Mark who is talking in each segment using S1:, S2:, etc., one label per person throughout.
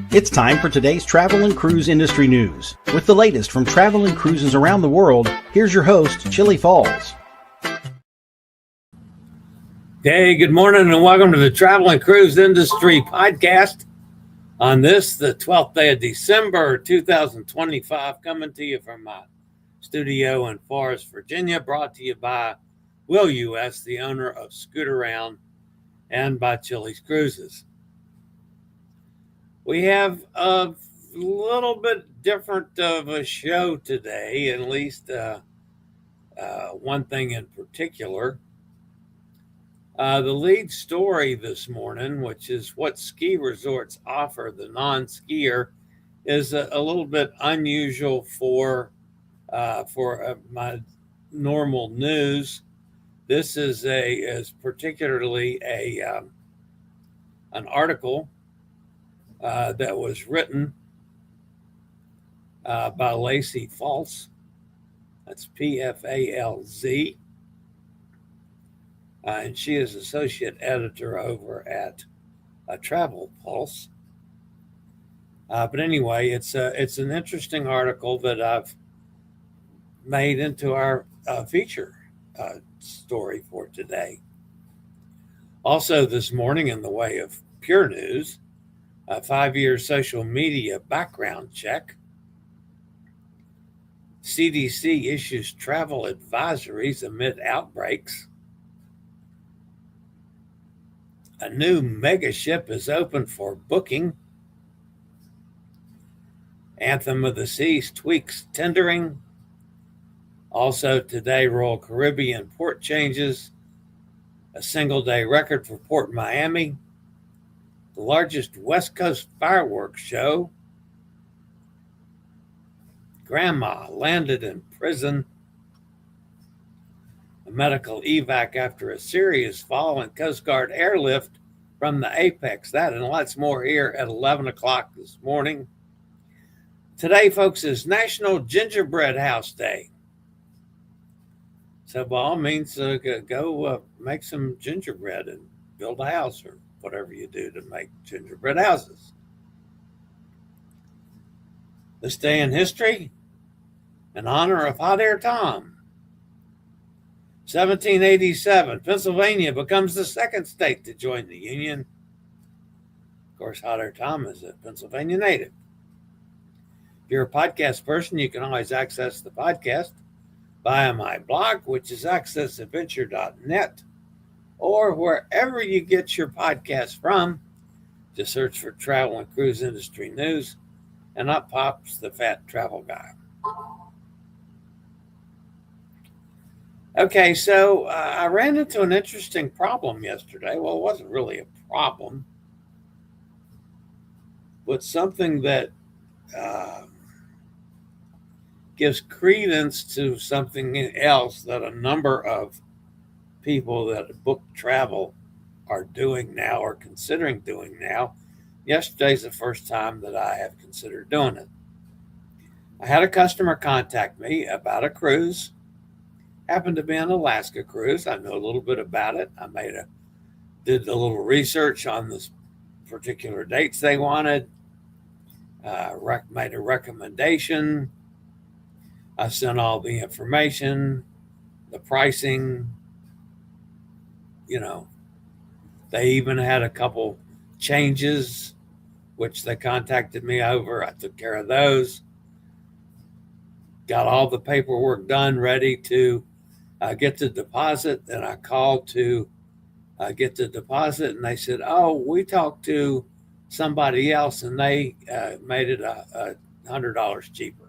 S1: It's time for today's travel and cruise industry news. With the latest from travel and cruises around the world, here's your host, Chillie Falls.
S2: Hey, good morning and welcome to the Travel and Cruise Industry Podcast on this, the 12th day of December 2025, coming to you from my studio in Forest, Virginia, brought to you by Will U.S., the owner of Scoot Around, and by chilliescruises. We have a little bit different of a show today, at least one thing in particular. The lead story this morning, which is what ski resorts offer the non-skier, is a little bit unusual for my normal news. This is particularly an article that was written by Lacey Falls. That's P-F-A-L-Z. And she is associate editor over at Travel Pulse. But anyway, it's an interesting article that I've made into our feature story for today. Also this morning, in the way of pure news, a 5-year social media background check. CDC issues travel advisories amid outbreaks. A new mega ship is open for booking. Anthem of the Seas tweaks tendering. Also today, Royal Caribbean port changes. A single-day record for Port Miami. The largest West Coast fireworks show. Grandma landed in prison. A medical evac after a serious fall and Coast Guard airlift from the Apex. That and lots more here at 11 o'clock this morning. Today, folks, is National Gingerbread House Day. So by all means, go make some gingerbread and build a house or whatever you do to make gingerbread houses. This day in history, in honor of Hot Air Tom. 1787, Pennsylvania becomes the second state to join the Union. Of course, Hot Air Tom is a Pennsylvania native. If you're a podcast person, you can always access the podcast via my blog, which is accessadventure.net, or wherever you get your podcast from. Just search for Travel and Cruise Industry News, and up pops the Fat Travel Guy. Okay, so I ran into an interesting problem yesterday. Well, it wasn't really a problem, but something that gives credence to something else that a number of people that book travel are doing now or considering doing now. Yesterday's the first time that I have considered doing it. I had a customer contact me about a cruise. Happened to be an Alaska cruise. I know a little bit about it. I did a little research on the particular dates they wanted. Made a recommendation. I sent all the information, the pricing. They even had a couple changes, which they contacted me over. I took care of those. Got all the paperwork done, ready to get the deposit. And I called to get the deposit, and they said, "Oh, we talked to somebody else, and they made it $100 cheaper."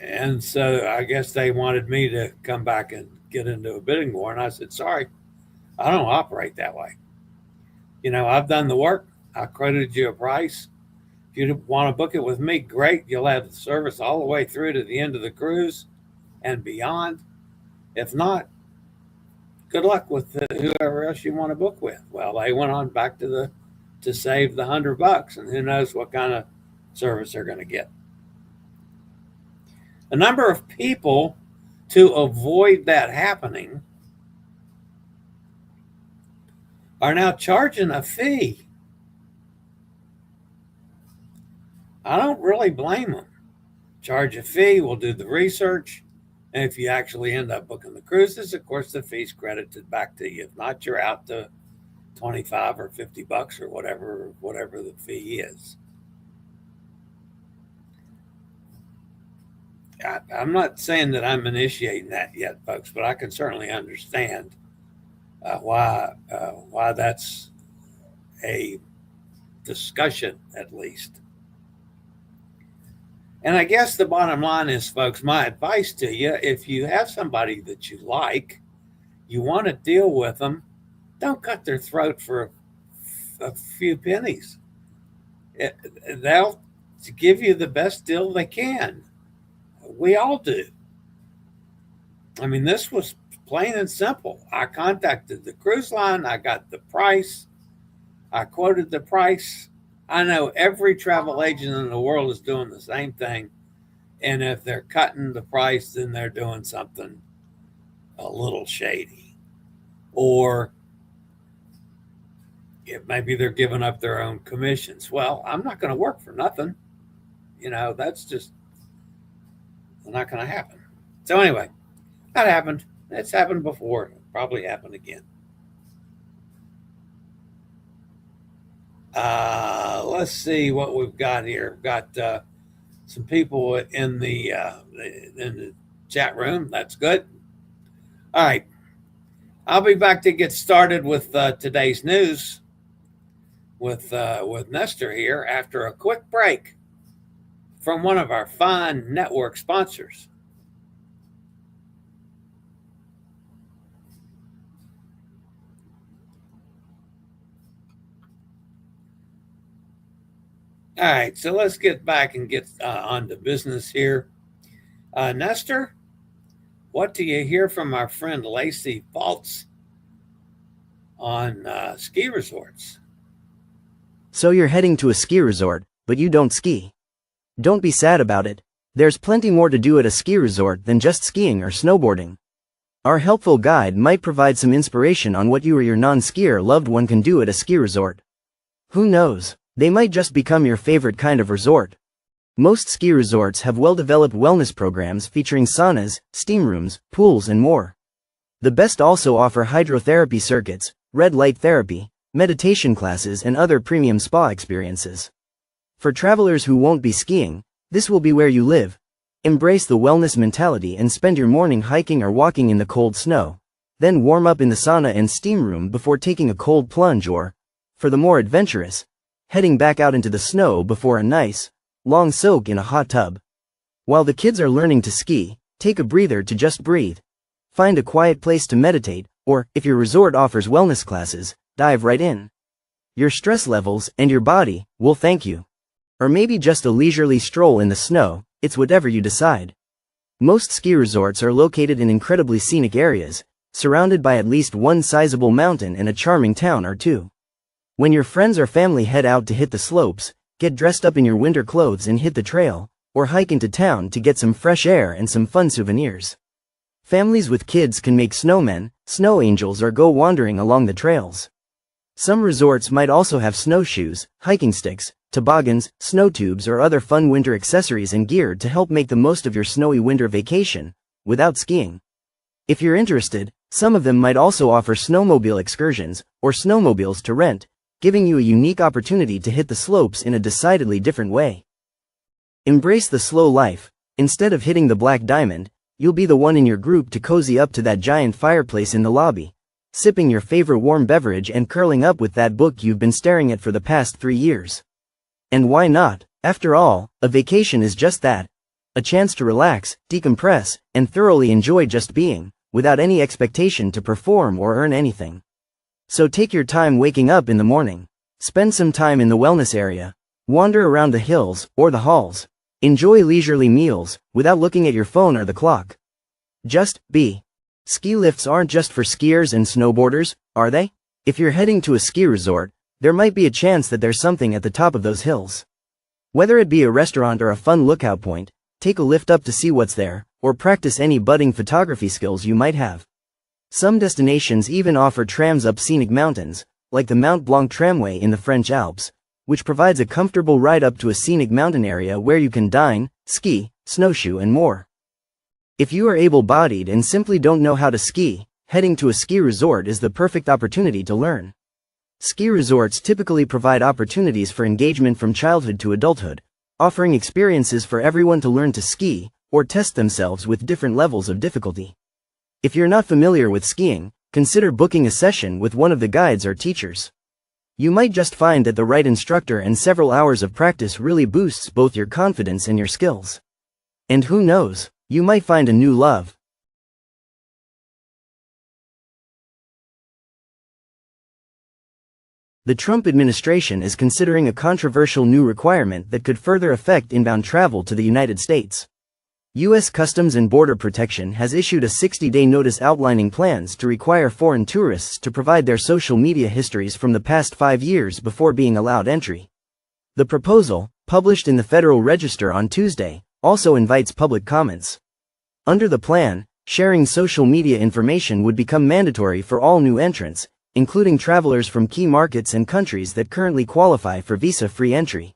S2: And so I guess they wanted me to come back and get into a bidding war. And I said, "Sorry, I don't operate that way. I've done the work. I quoted you a price. If you want to book it with me, great. You'll have the service all the way through to the end of the cruise and beyond. If not, good luck with whoever else you want to book with." Well, they went on back to save the $100, and who knows what kind of service they're going to get. A number of people, to avoid that happening, are now charging a fee. I don't really blame them. Charge a fee, we'll do the research, and if you actually end up booking the cruises, of course the fee's credited back to you. If not, you're out to 25 or 50 bucks or whatever the fee is. I'm not saying that I'm initiating that yet, folks, but I can certainly understand why that's a discussion, at least. And I guess the bottom line is, folks, my advice to you, if you have somebody that you like, you want to deal with them, don't cut their throat for a few pennies. They'll give you the best deal they can. We all do. I mean, this was plain and simple. I contacted the cruise line. I got the price. I quoted the price. I know every travel agent in the world is doing the same thing. And if they're cutting the price, then they're doing something a little shady. Or maybe they're giving up their own commissions. Well, I'm not going to work for nothing. That's just not going to happen. So anyway, that happened. It's happened before. It'll probably happen again. Let's see what we've got here. We've got some people in the chat room. That's good. All right. I'll be back to get started with today's news with Nestor here after a quick break from one of our fine network sponsors. All right, so let's get back and get on to business here. Nestor, what do you hear from our friend Lacey Faltz on ski resorts?
S3: So you're heading to a ski resort, but you don't ski. Don't be sad about it. There's plenty more to do at a ski resort than just skiing or snowboarding. Our helpful guide might provide some inspiration on what you or your non-skier loved one can do at a ski resort. Who knows? They might just become your favorite kind of resort. Most ski resorts have well-developed wellness programs featuring saunas, steam rooms, pools, and more. The best also offer hydrotherapy circuits, red light therapy, meditation classes, and other premium spa experiences. For travelers who won't be skiing, this will be where you live. Embrace the wellness mentality and spend your morning hiking or walking in the cold snow. Then warm up in the sauna and steam room before taking a cold plunge or, for the more adventurous, heading back out into the snow before a nice, long soak in a hot tub. While the kids are learning to ski, take a breather to just breathe. Find a quiet place to meditate, or, if your resort offers wellness classes, dive right in. Your stress levels and your body will thank you. Or maybe just a leisurely stroll in the snow, it's whatever you decide. Most ski resorts are located in incredibly scenic areas, surrounded by at least one sizable mountain and a charming town or two. When your friends or family head out to hit the slopes, get dressed up in your winter clothes and hit the trail, or hike into town to get some fresh air and some fun souvenirs. Families with kids can make snowmen, snow angels, or go wandering along the trails. Some resorts might also have snowshoes, hiking sticks, toboggans, snow tubes, or other fun winter accessories and gear to help make the most of your snowy winter vacation, without skiing. If you're interested, some of them might also offer snowmobile excursions, or snowmobiles to rent, giving you a unique opportunity to hit the slopes in a decidedly different way. Embrace the slow life. Instead of hitting the black diamond, you'll be the one in your group to cozy up to that giant fireplace in the lobby, sipping your favorite warm beverage and curling up with that book you've been staring at for the past 3 years. And why not? After all, a vacation is just that. A chance to relax, decompress, and thoroughly enjoy just being, without any expectation to perform or earn anything. So take your time waking up in the morning. Spend some time in the wellness area. Wander around the hills or the halls. Enjoy leisurely meals without looking at your phone or the clock. Just be. Ski lifts aren't just for skiers and snowboarders, are they? If you're heading to a ski resort, there might be a chance that there's something at the top of those hills. Whether it be a restaurant or a fun lookout point, take a lift up to see what's there, or practice any budding photography skills you might have. Some destinations even offer trams up scenic mountains, like the Mont Blanc tramway in the French Alps, which provides a comfortable ride up to a scenic mountain area where you can dine, ski, snowshoe and more. If you are able-bodied and simply don't know how to ski, heading to a ski resort is the perfect opportunity to learn. Ski resorts typically provide opportunities for engagement from childhood to adulthood, offering experiences for everyone to learn to ski, or test themselves with different levels of difficulty. If you're not familiar with skiing, consider booking a session with one of the guides or teachers. You might just find that the right instructor and several hours of practice really boosts both your confidence and your skills. And who knows, you might find a new love. The Trump administration is considering a controversial new requirement that could further affect inbound travel to the United States. U.S. Customs and Border Protection has issued a 60-day notice outlining plans to require foreign tourists to provide their social media histories from the past 5 years before being allowed entry. The proposal, published in the Federal Register on Tuesday, also invites public comments. Under the plan, sharing social media information would become mandatory for all new entrants, including travelers from key markets and countries that currently qualify for visa-free entry.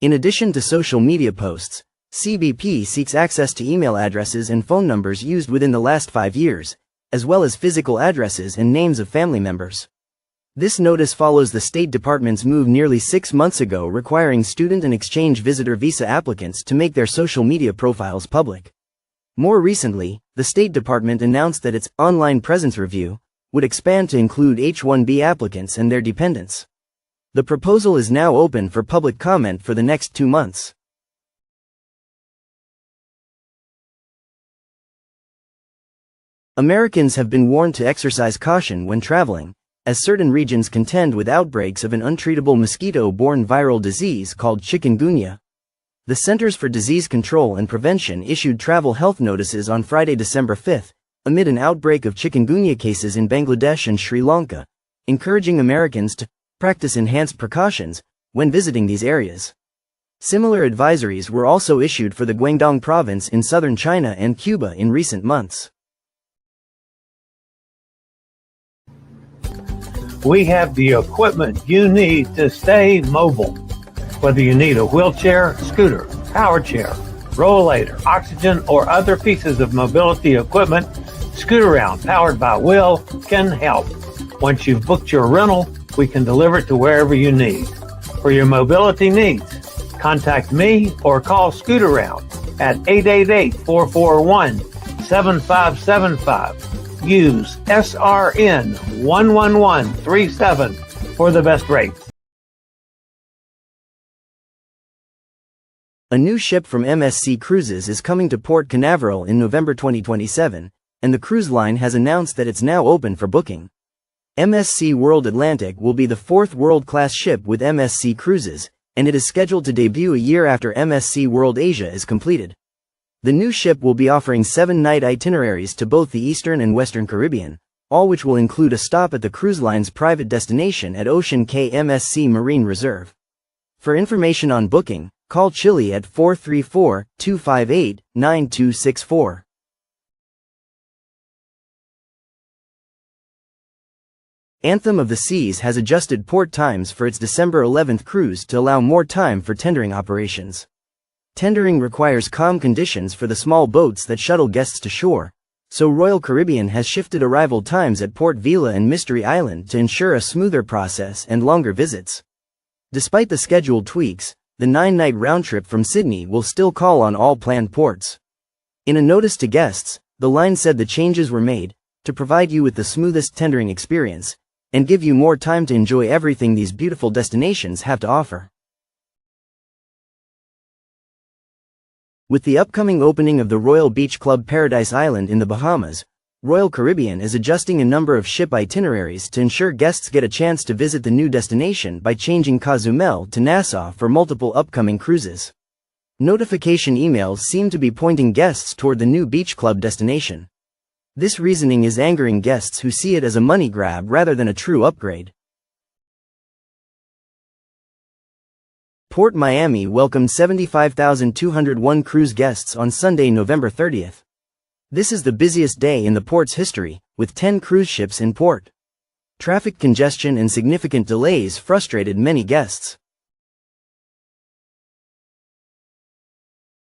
S3: In addition to social media posts, CBP seeks access to email addresses and phone numbers used within the last 5 years, as well as physical addresses and names of family members. This notice follows the State Department's move nearly 6 months ago requiring student and exchange visitor visa applicants to make their social media profiles public. More recently, the State Department announced that its online presence review would expand to include H-1B applicants and their dependents. The proposal is now open for public comment for the next 2 months. Americans have been warned to exercise caution when traveling, as certain regions contend with outbreaks of an untreatable mosquito-borne viral disease called chikungunya. The Centers for Disease Control and Prevention issued travel health notices on Friday, December 5, amid an outbreak of chikungunya cases in Bangladesh and Sri Lanka, encouraging Americans to practice enhanced precautions when visiting these areas. Similar advisories were also issued for the Guangdong province in southern China and Cuba in recent months.
S2: We have the equipment you need to stay mobile. Whether you need a wheelchair, scooter, power chair, rollator, oxygen, or other pieces of mobility equipment, Scootaround, powered by Will, can help. Once you've booked your rental, we can deliver it to wherever you need. For your mobility needs, contact me or call Scootaround at 888-441-7575. Use SRN 11137 for the best rates.
S3: A new ship from MSC Cruises is coming to Port Canaveral in November 2027, and the cruise line has announced that it's now open for booking. MSC World Atlantic will be the 4th world-class ship with MSC Cruises, and it is scheduled to debut a year after MSC World Asia is completed. The new ship will be offering 7-night itineraries to both the Eastern and Western Caribbean, all which will include a stop at the cruise line's private destination at Ocean Cay MSC Marine Reserve. For information on booking, call Chillie at 434-258-9264. Anthem of the Seas has adjusted port times for its December 11th cruise to allow more time for tendering operations. Tendering requires calm conditions for the small boats that shuttle guests to shore, so Royal Caribbean has shifted arrival times at Port Vila and Mystery Island to ensure a smoother process and longer visits. Despite the scheduled tweaks, the 9-night round trip from Sydney will still call on all planned ports. In a notice to guests, the line said the changes were made to provide you with the smoothest tendering experience and give you more time to enjoy everything these beautiful destinations have to offer. With the upcoming opening of the Royal Beach Club Paradise Island in the Bahamas, Royal Caribbean is adjusting a number of ship itineraries to ensure guests get a chance to visit the new destination by changing Cozumel to Nassau for multiple upcoming cruises. Notification emails seem to be pointing guests toward the new beach club destination. This reasoning is angering guests who see it as a money grab rather than a true upgrade. Port Miami welcomed 75,201 cruise guests on Sunday, November 30th. This is the busiest day in the port's history, with 10 cruise ships in port. Traffic congestion and significant delays frustrated many guests.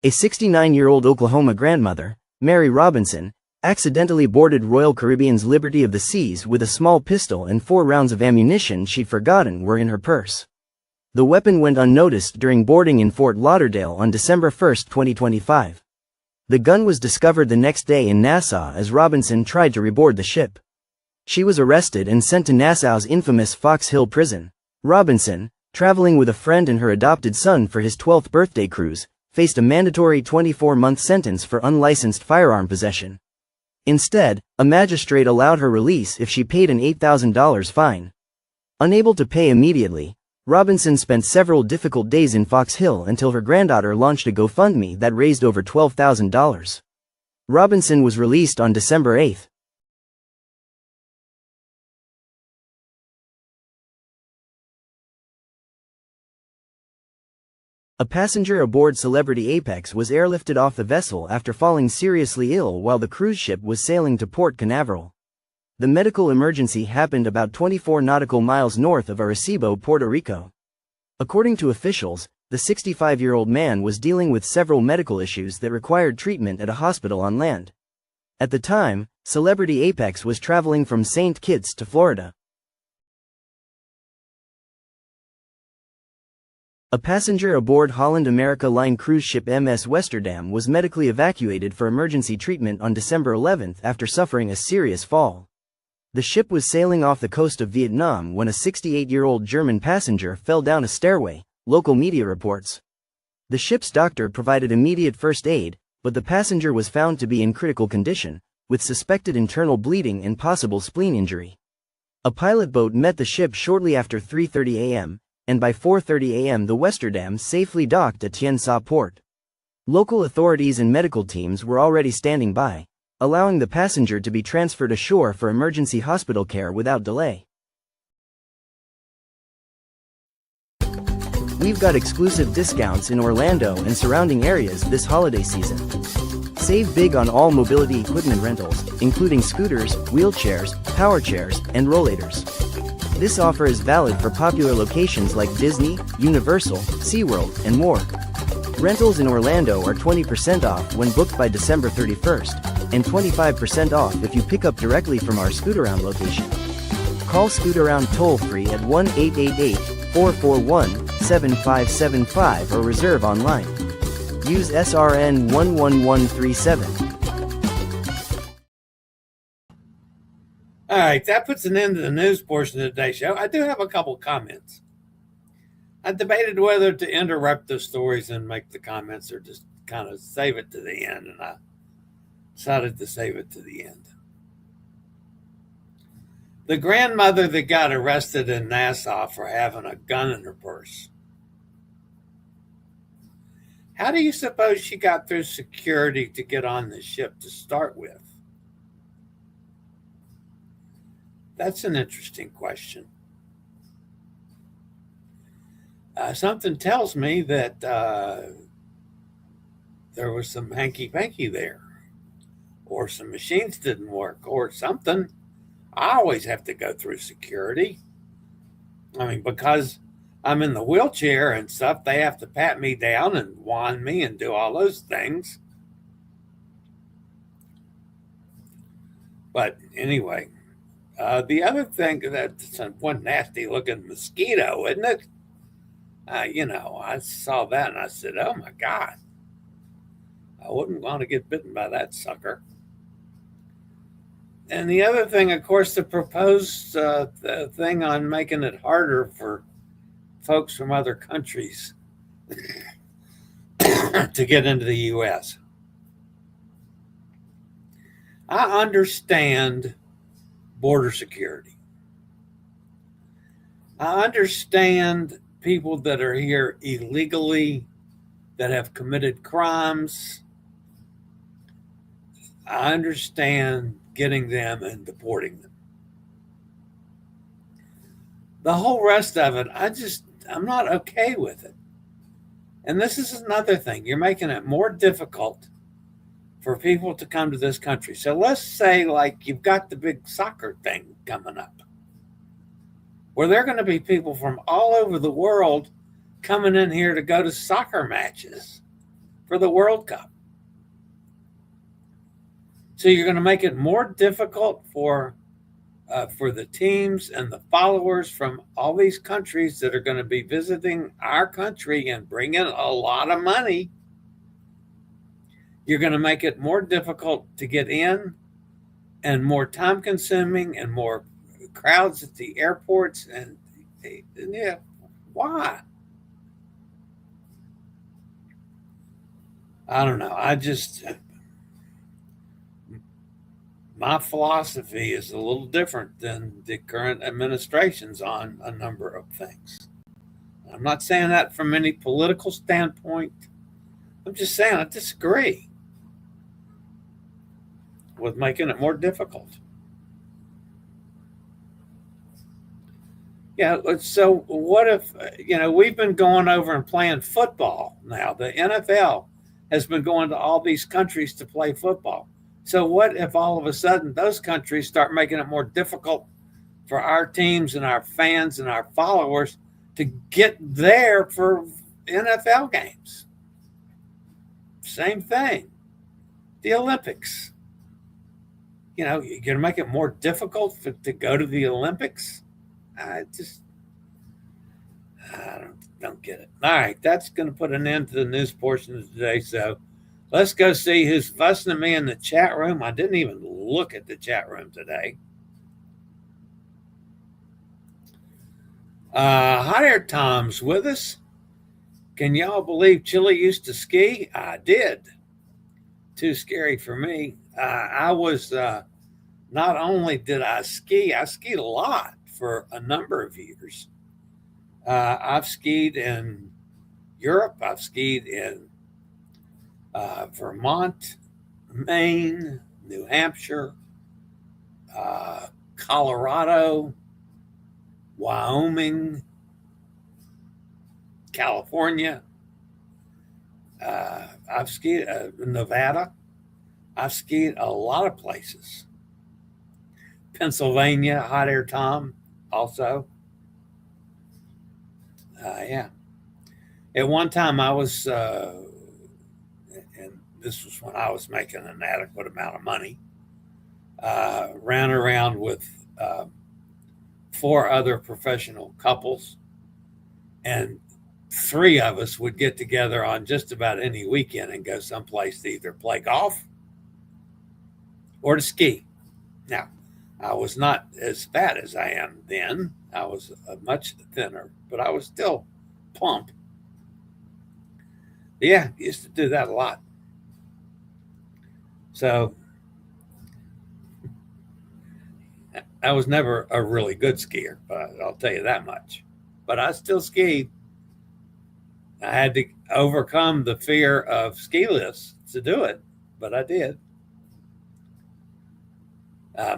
S3: A 69-year-old Oklahoma grandmother, Mary Robinson, accidentally boarded Royal Caribbean's Liberty of the Seas with a small pistol and 4 rounds of ammunition she'd forgotten were in her purse. The weapon went unnoticed during boarding in Fort Lauderdale on December 1, 2025. The gun was discovered the next day in Nassau as Robinson tried to reboard the ship. She was arrested and sent to Nassau's infamous Fox Hill prison. Robinson, traveling with a friend and her adopted son for his 12th birthday cruise, faced a mandatory 24-month sentence for unlicensed firearm possession. Instead, a magistrate allowed her release if she paid an $8,000 fine. Unable to pay immediately, Robinson spent several difficult days in Fox Hill until her granddaughter launched a GoFundMe that raised over $12,000. Robinson was released on December 8. A passenger aboard Celebrity Apex was airlifted off the vessel after falling seriously ill while the cruise ship was sailing to Port Canaveral. The medical emergency happened about 24 nautical miles north of Arecibo, Puerto Rico. According to officials, the 65-year-old man was dealing with several medical issues that required treatment at a hospital on land. At the time, Celebrity Apex was traveling from St. Kitts to Florida. A passenger aboard Holland America Line cruise ship MS Westerdam was medically evacuated for emergency treatment on December 11 after suffering a serious fall. The ship was sailing off the coast of Vietnam when a 68-year-old German passenger fell down a stairway, local media reports. The ship's doctor provided immediate first aid, but the passenger was found to be in critical condition, with suspected internal bleeding and possible spleen injury. A pilot boat met the ship shortly after 3:30 a.m., and by 4:30 a.m. the Westerdam safely docked at Tien Sa Port. Local authorities and medical teams were already standing by, allowing the passenger to be transferred ashore for emergency hospital care without delay. We've got exclusive discounts in Orlando and surrounding areas this holiday season. Save big on all mobility equipment rentals, including scooters, wheelchairs, power chairs, and rollators. This offer is valid for popular locations like Disney, Universal, SeaWorld, and more. Rentals in Orlando are 20% off when booked by December 31st, and 25% off if you pick up directly from our Scootaround location. Call Scootaround toll-free at 1-888-441-7575 or reserve online. Use SRN 11137.
S2: All right, that puts an end to the news portion of today's show. I do have a couple comments. I debated whether to interrupt the stories and make the comments or just kind of save it to the end, and I decided to save it to the end. The grandmother that got arrested in Nassau for having a gun in her purse. How do you suppose she got through security to get on the ship to start with? That's an interesting question. Something tells me that there was some hanky-panky there, or some machines didn't work, or something. I always have to go through security. I mean, because I'm in the wheelchair and stuff, they have to pat me down and wand me and do all those things. But anyway, the other thing, that's one nasty looking mosquito, isn't it? I saw that and I said, oh my God, I wouldn't want to get bitten by that sucker. And the other thing, of course, the proposed the thing on making it harder for folks from other countries to get into the U.S. I understand border security. I understand people that are here illegally, that have committed crimes. I understand getting them and deporting them. The whole rest of it, I'm not okay with it. And this is another thing. You're making it more difficult for people to come to this country. So let's say, like, you've got the big soccer thing coming up. where there are going to be people from all over the world coming in here to go to soccer matches for the World Cup. So you're going to make it more difficult for the teams and the followers from all these countries that are going to be visiting our country and bring in a lot of money. You're going to make it more difficult to get in and more time consuming and more crowds at the airports. And yeah, why? I don't know. My philosophy is a little different than the current administration's on a number of things. I'm not saying that from any political standpoint. I'm just saying I disagree with making it more difficult. Yeah, so what if, we've been going over and playing football now. The NFL has been going to all these countries to play football. So what if all of a sudden those countries start making it more difficult for our teams and our fans and our followers to get there for NFL games? Same thing. The Olympics. You're going to make it more difficult to go to the Olympics? I don't get it. All right, that's going to put an end to the news portion of today. So let's go see who's fussing at me in the chat room. I didn't even look at the chat room today. Hi there, Tom's with us. Can y'all believe Chillie used to ski? I did. Too scary for me. I was, not only did I skied a lot for a number of years. I've skied in Europe. I've skied in Vermont, Maine, New Hampshire, Colorado, Wyoming, California. I've skied Nevada. I've skied a lot of places. Pennsylvania, hot air Tom, also. Yeah. At one time I was, and this was when I was making an adequate amount of money, ran around with 4 other professional couples, and 3 of us would get together on just about any weekend and go someplace to either play golf or to ski. Now, I was not as fat as I am then. I was much thinner, but I was still plump. Yeah, used to do that a lot. So I was never a really good skier, but I'll tell you that much. But I still skied. I had to overcome the fear of ski lifts to do it, but I did.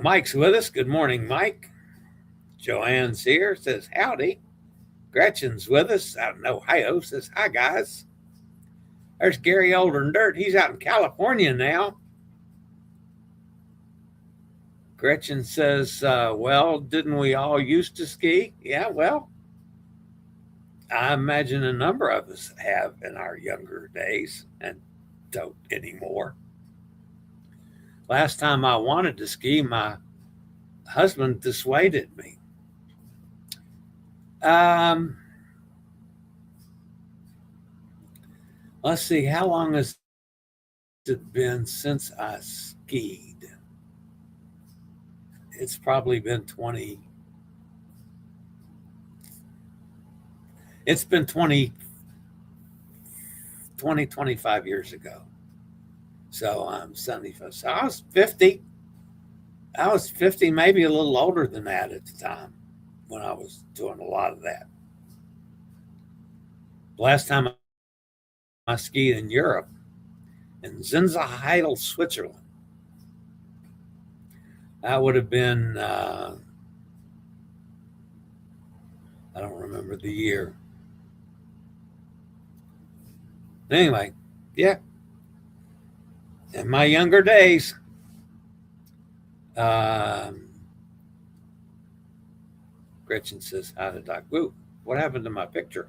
S2: Mike's with us. Good morning, Mike. Joanne's here, says howdy. Gretchen's with us out in Ohio, says hi, guys. There's Gary Older Dirt. He's out in California now. Gretchen says, well, didn't we all used to ski? Yeah, well, I imagine a number of us have in our younger days and don't anymore. Last time I wanted to ski, my husband dissuaded me. Let's see, how long has it been since I skied? It's probably been 20, 25 years ago. So I'm 75. So I was 50. I was 50, maybe a little older than that at the time when I was doing a lot of that. Last time I skied in Europe, in Zinzerheidel, Switzerland. That would have been, I don't remember the year. Anyway, yeah. In my younger days, Gretchen says, hi to Doc. Woo, what happened to my picture?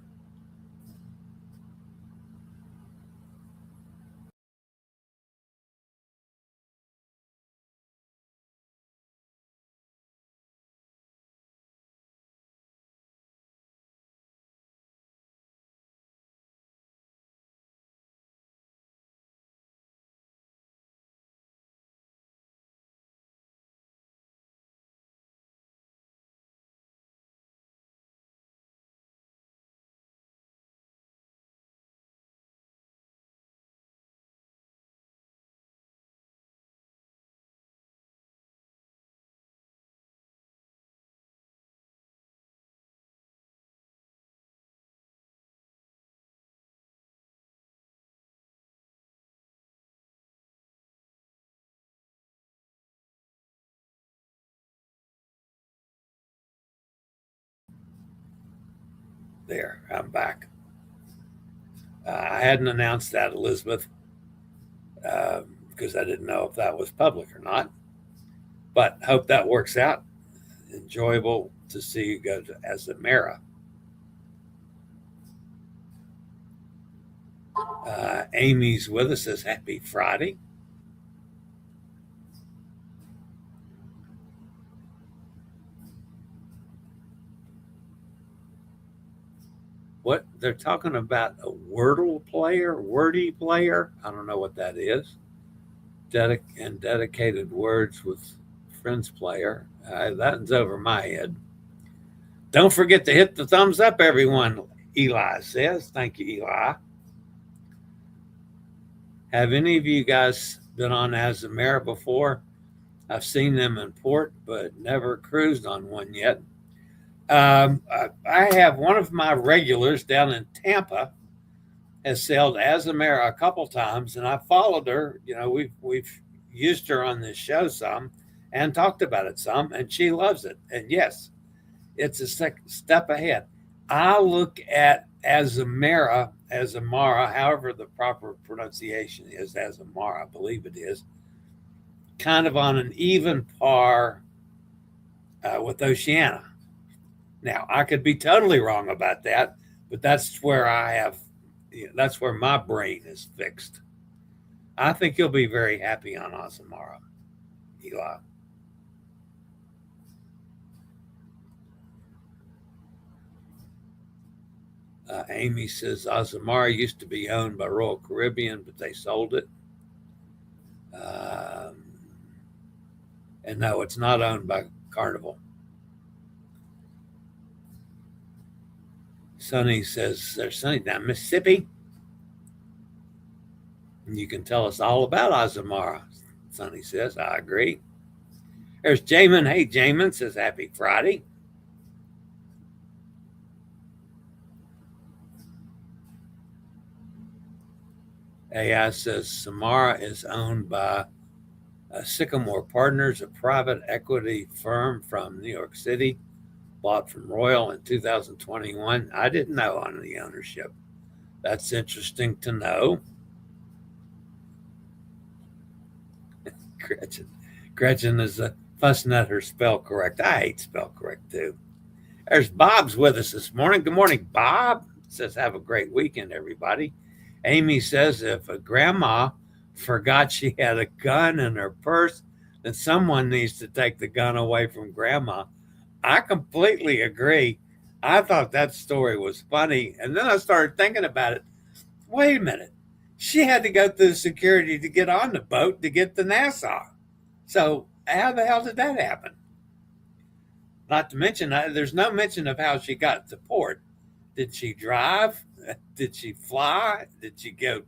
S2: There, I'm back. I hadn't announced that, Elizabeth, because I didn't know if that was public or not. But hope that works out. Enjoyable to see you go to Azamara. Amy's with us, says happy Friday. What they're talking about, a wordy player. I don't know what that is. Dedicated words with friends player. That's over my head. Don't forget to hit the thumbs up, everyone. Eli says, thank you, Eli. Have any of you guys been on Azamara before? I've seen them in port, but never cruised on one yet. I have one of my regulars down in Tampa has sailed Azamara a couple times, and I followed her. You know, we've used her on this show some and talked about it some, and she loves it. And yes, it's a step ahead. I look at Azamara, however the proper pronunciation is, Azamara, I believe it is, kind of on an even par with Oceania. Now, I could be totally wrong about that, but that's where that's where my brain is fixed. I think you'll be very happy on Azamara, Eli. Amy says Azamara used to be owned by Royal Caribbean, but they sold it. And no, it's not owned by Carnival. Sonny says, there's Sonny down Mississippi. And you can tell us all about Azamara, Sonny says. I agree. There's Jamin. Hey, Jamin says, happy Friday. AI says Samara is owned by Sycamore Partners, a private equity firm from New York City, bought from Royal in 2021. I didn't know on the ownership. That's interesting to know. Gretchen is fussing at her spell correct. I hate spell correct too. There's Bob's with us this morning. Good morning, Bob. Says, have a great weekend, everybody. Amy says, if a grandma forgot she had a gun in her purse, then someone needs to take the gun away from grandma. I completely agree. I thought that story was funny. And then I started thinking about it. Wait a minute. She had to go through security to get on the boat to get to Nassau. So how the hell did that happen? Not to mention, there's no mention of how she got to port. Did she drive? Did she fly? Did she go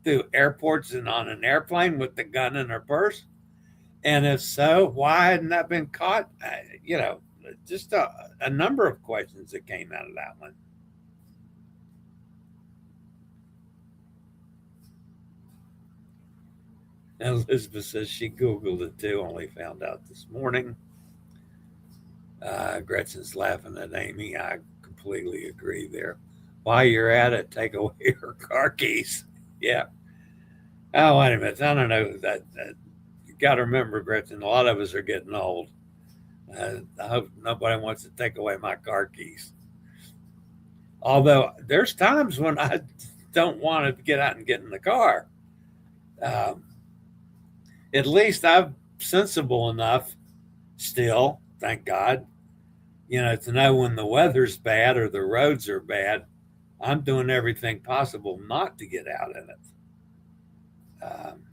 S2: through airports and on an airplane with the gun in her purse? And if so, why hadn't that been caught? Just a number of questions that came out of that one. Elizabeth says she Googled it too, only found out this morning. Gretchen's laughing at Amy. I completely agree there. While you're at it, take away her car keys. Yeah. Oh, wait a minute. I don't know. You got to remember, Gretchen, a lot of us are getting old. I hope nobody wants to take away my car keys. Although there's times when I don't want to get out and get in the car. Um, at least I'm sensible enough still, thank God, to know when the weather's bad or the roads are bad, I'm doing everything possible not to get out in it. Um,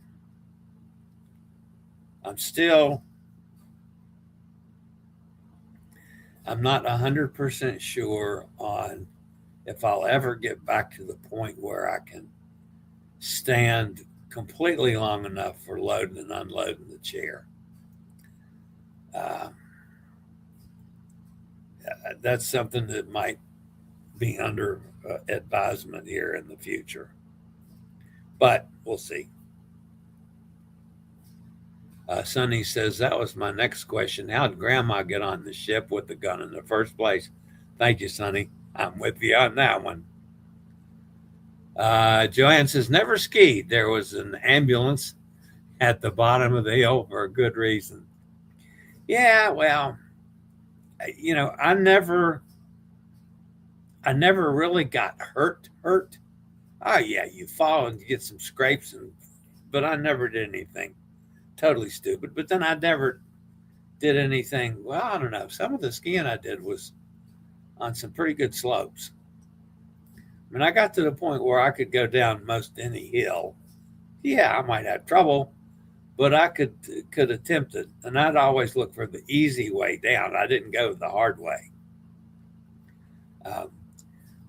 S2: I'm still, I'm not 100% sure on if I'll ever get back to the point where I can stand completely long enough for loading and unloading the chair. Uh, that's something that might be under advisement here in the future, but we'll see. Sonny says, that was my next question. How did Grandma get on the ship with the gun in the first place? Thank you, Sonny. I'm with you on that one. Joanne says, never skied. There was an ambulance at the bottom of the hill for a good reason. Yeah, well, I never really got hurt. Oh yeah, you fall and you get some scrapes, but I never did anything totally stupid. But then I never did anything. Well, I don't know. Some of the skiing I did was on some pretty good slopes. I mean, I got to the point where I could go down most any hill. Yeah, I might have trouble, but I could attempt it, and I'd always look for the easy way down. I didn't go the hard way.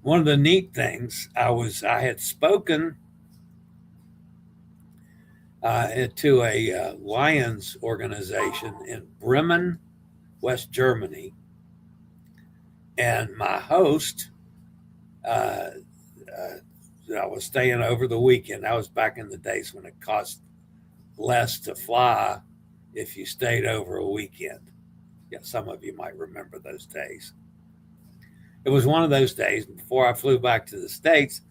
S2: One of the neat things I had spoken to a Lions organization in Bremen, West Germany, and my host, I was staying over the weekend. I was back in the days when it cost less to fly if you stayed over a weekend. Yeah, some of you might remember those days. It was one of those days before I flew back to the States.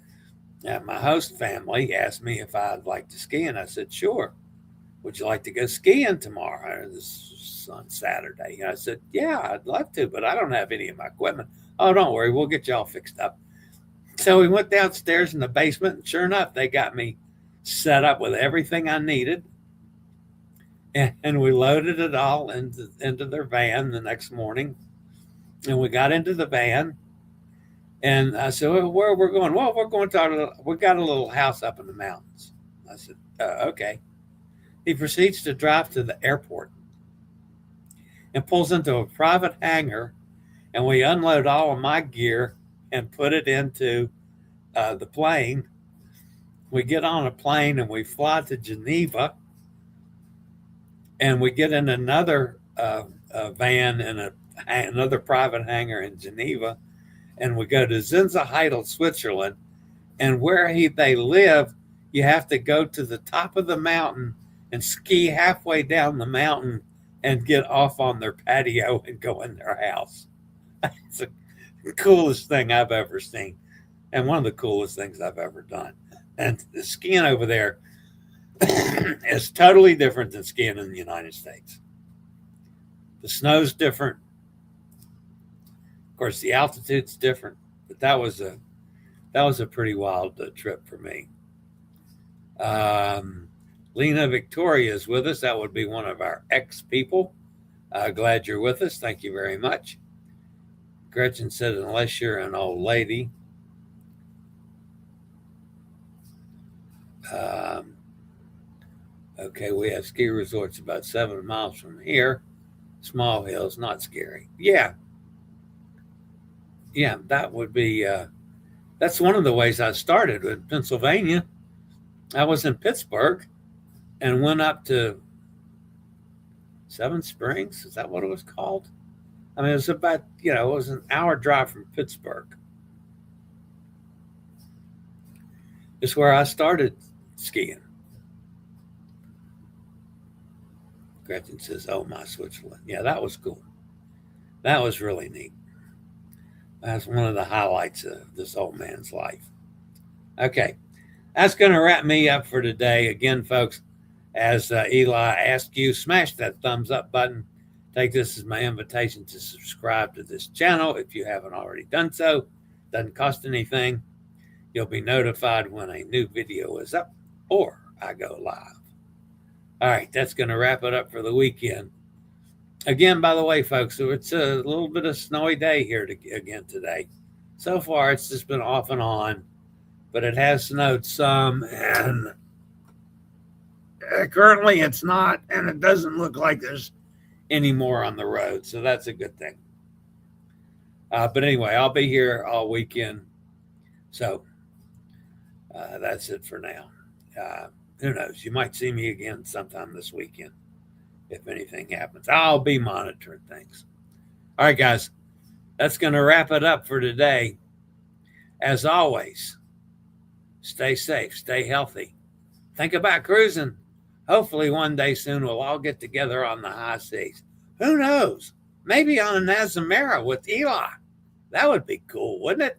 S2: My host family asked me if I'd like to ski, and I said, sure. Would you like to go skiing tomorrow? This was on Saturday. And I said, yeah, I'd love to, but I don't have any of my equipment. Oh, don't worry. We'll get you all fixed up. So we went downstairs in the basement, and sure enough, they got me set up with everything I needed. And we loaded it all into their van the next morning. And we got into the van. And I said, well, where we're going? Well, we're going to we got a little house up in the mountains. I said, okay. He proceeds to drive to the airport and pulls into a private hangar, and we unload all of my gear and put it into the plane. We get on a plane and we fly to Geneva, and we get in another van in another private hangar in Geneva, and we go to Zinzerheidel, Switzerland, and where they live, you have to go to the top of the mountain and ski halfway down the mountain and get off on their patio and go in their house. It's the coolest thing I've ever seen, and one of the coolest things I've ever done. And the skiing over there is totally different than skiing in the United States. The snow's different. Of course, the altitude's different, but that was a pretty wild trip for me. Lena Victoria is with us. That would be one of our ex-people. Glad you're with us. Thank you very much. Gretchen said, unless you're an old lady. Okay, we have ski resorts about 7 miles from here. Small hills, not scary. Yeah, that would be, that's one of the ways I started in Pennsylvania. I was in Pittsburgh and went up to Seven Springs. Is that what it was called? I mean, it was about, it was an hour drive from Pittsburgh. It's where I started skiing. Gretchen says, oh, my Switzerland. Yeah, that was cool. That was really neat. That's one of the highlights of this old man's life. Okay, that's going to wrap me up for today. Again, folks, as Eli asked you, smash that thumbs up button. take this as my invitation to subscribe to this channel if you haven't already done so. Doesn't cost anything. You'll be notified when a new video is up or I go live. All right, that's going to wrap it up for the weekend. Again, by the way, folks, it's a little bit of snowy day here again today. So far, it's just been off and on, but it has snowed some, and currently it's not, and it doesn't look like there's any more on the road, so that's a good thing. But anyway, I'll be here all weekend, so that's it for now. Who knows? You might see me again sometime this weekend if anything happens. I'll be monitoring things. All right, guys, that's going to wrap it up for today. As always, stay safe, stay healthy. Think about cruising. Hopefully one day soon we'll all get together on the high seas. Who knows? Maybe on a Nazamera with Eli. That would be cool, wouldn't it?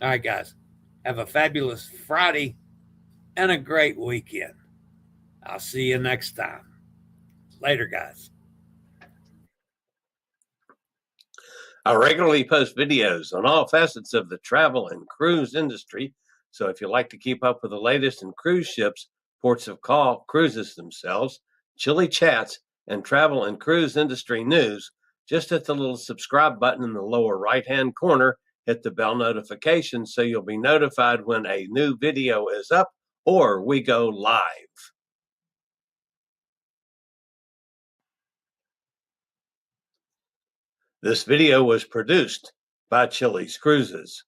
S2: All right, guys. Have a fabulous Friday and a great weekend. I'll see you next time. Later, guys.
S4: I regularly post videos on all facets of the travel and cruise industry. So if you like to keep up with the latest in cruise ships, ports of call, cruises themselves, Chillie chats, and travel and cruise industry news, just hit the little subscribe button in the lower right-hand corner. Hit the bell notification so you'll be notified when a new video is up or we go live. This video was produced by Chilliescruises.